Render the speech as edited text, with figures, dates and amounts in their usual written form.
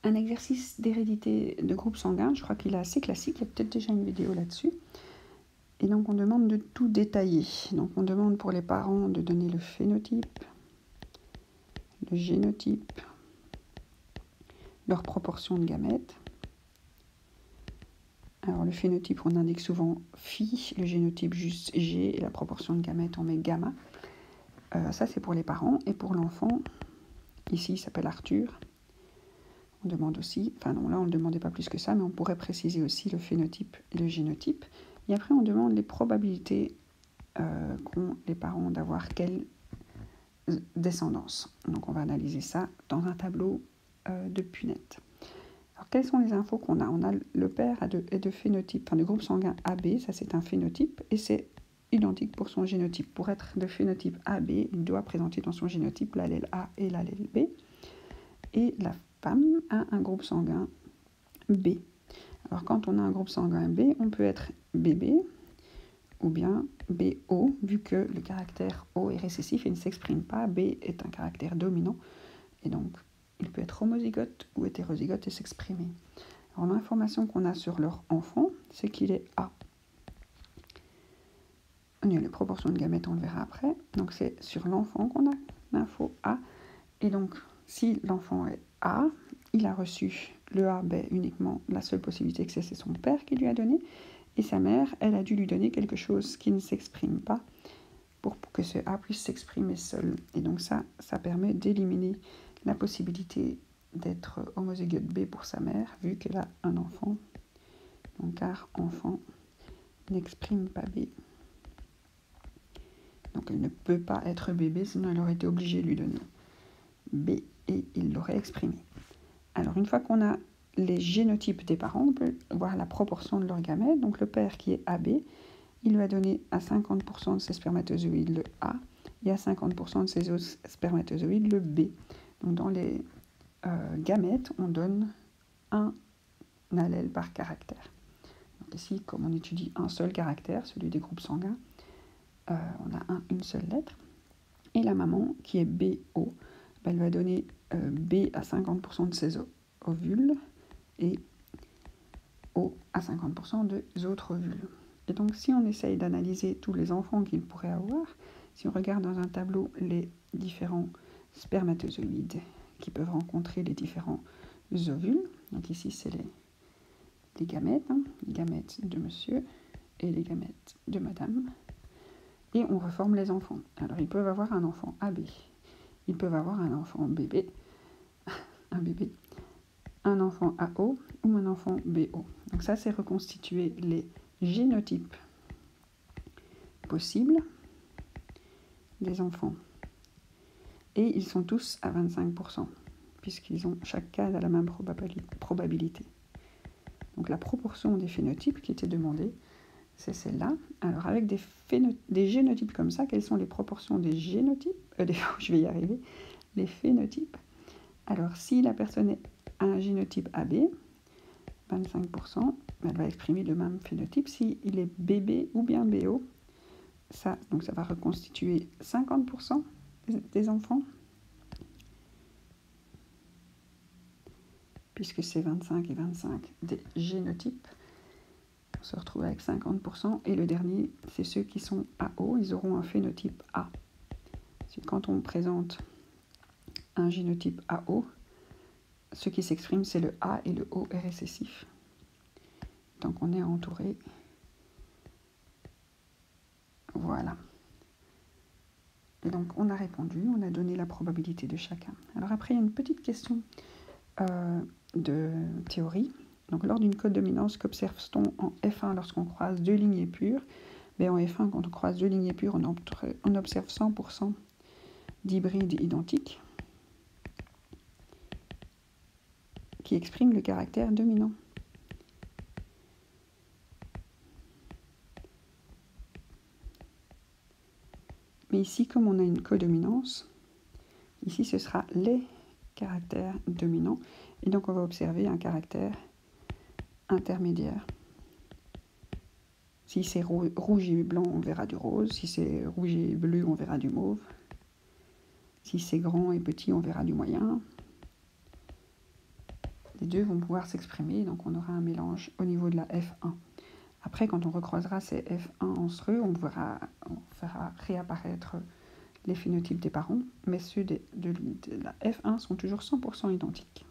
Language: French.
Un exercice d'hérédité de groupe sanguin, je crois qu'il est assez classique, il y a peut-être déjà une vidéo là-dessus. Et donc on demande de tout détailler. Donc on demande pour les parents de donner le phénotype, le génotype, leur proportion de gamètes. Alors le phénotype on indique souvent phi, le génotype juste G et la proportion de gamètes on met gamma. Ça c'est pour les parents. Et pour l'enfant, ici il s'appelle Arthur. On demande aussi, enfin non là on ne demandait pas plus que ça, mais on pourrait préciser aussi le phénotype et le génotype. Et après on demande les probabilités qu'ont les parents d'avoir quelle descendance. Donc on va analyser ça dans un tableau de Punnett. Alors quelles sont les infos qu'on a ? On a le père est de phénotype, enfin de groupe sanguin AB, ça c'est un phénotype, et c'est identique pour son génotype. Pour être de phénotype AB, il doit présenter dans son génotype l'allèle A et l'allèle B. Et la femme a un groupe sanguin B. Alors quand on a un groupe sanguin B, on peut être BB ou bien BO, vu que le caractère O est récessif et ne s'exprime pas. B est un caractère dominant, et donc il peut être homozygote ou hétérozygote et s'exprimer. Alors l'information qu'on a sur leur enfant, c'est qu'il est A. Il y a les proportions de gamètes, on le verra après. Donc c'est sur l'enfant qu'on a l'info A. Et donc si l'enfant est A, il a reçu le A, uniquement la seule possibilité que c'est son père qui lui a donné. Et sa mère, elle a dû lui donner quelque chose qui ne s'exprime pas pour que ce A puisse s'exprimer seul. Et donc ça permet d'éliminer la possibilité d'être homozygote B pour sa mère, vu qu'elle a un enfant. Donc car enfant n'exprime pas B. Donc elle ne peut pas être bébé, sinon elle aurait été obligée de lui donner B et il l'aurait exprimé. Alors une fois qu'on a les génotypes des parents, on peut voir la proportion de leurs gamètes. Donc le père qui est AB, il va donner à 50% de ses spermatozoïdes le A et à 50% de ses autres spermatozoïdes le B. Donc dans les gamètes, on donne un allèle par caractère. Donc ici, comme on étudie un seul caractère, celui des groupes sanguins, on a une seule lettre. Et la maman, qui est BO, elle va donner B à 50% de ses ovules et O à 50% des autres ovules. Et donc si on essaye d'analyser tous les enfants qu'il pourrait avoir, si on regarde dans un tableau les différents spermatozoïdes qui peuvent rencontrer les différents ovules, donc ici c'est les gamètes, les gamètes de monsieur et les gamètes de madame, et on reforme les enfants. Alors ils peuvent avoir un enfant AB, ils peuvent avoir un enfant bébé, un bébé, un enfant AO ou un enfant BO. Donc ça c'est reconstituer les génotypes possibles des enfants. Et ils sont tous à 25%, puisqu'ils ont chaque case à la même probabilité. Donc la proportion des phénotypes qui était demandée, c'est celle-là. Alors avec des génotypes comme ça, quelles sont les proportions des génotypes je vais y arriver, les phénotypes. Alors si la personne a un génotype AB, 25%, elle va exprimer le même phénotype. S'il est BB ou bien BO, donc ça va reconstituer 50% des enfants, puisque c'est 25 et 25 des génotypes. On se retrouve avec 50%. Et le dernier, c'est ceux qui sont AO, ils auront un phénotype A. Quand on présente un génotype AO, ce qui s'exprime, c'est le A et le O est récessif. Donc on est entouré. Voilà. Et donc on a répondu, on a donné la probabilité de chacun. Alors après, il y a une petite question de théorie. Donc lors d'une codominance, qu'observe-t-on en F1 lorsqu'on croise deux lignées pures ? En F1, quand on croise deux lignées pures, on observe 100% d'hybrides identiques qui expriment le caractère dominant. Mais ici, comme on a une codominance, ici ce sera les caractères dominants. Et donc on va observer un caractère intermédiaire. Si c'est rouge et blanc, on verra du rose. Si c'est rouge et bleu, on verra du mauve. Si c'est grand et petit, on verra du moyen. deux vont pouvoir s'exprimer, donc on aura un mélange au niveau de la F1. Après, quand on recroisera ces F1 entre eux, on fera réapparaître les phénotypes des parents, mais ceux de la F1 sont toujours 100% identiques.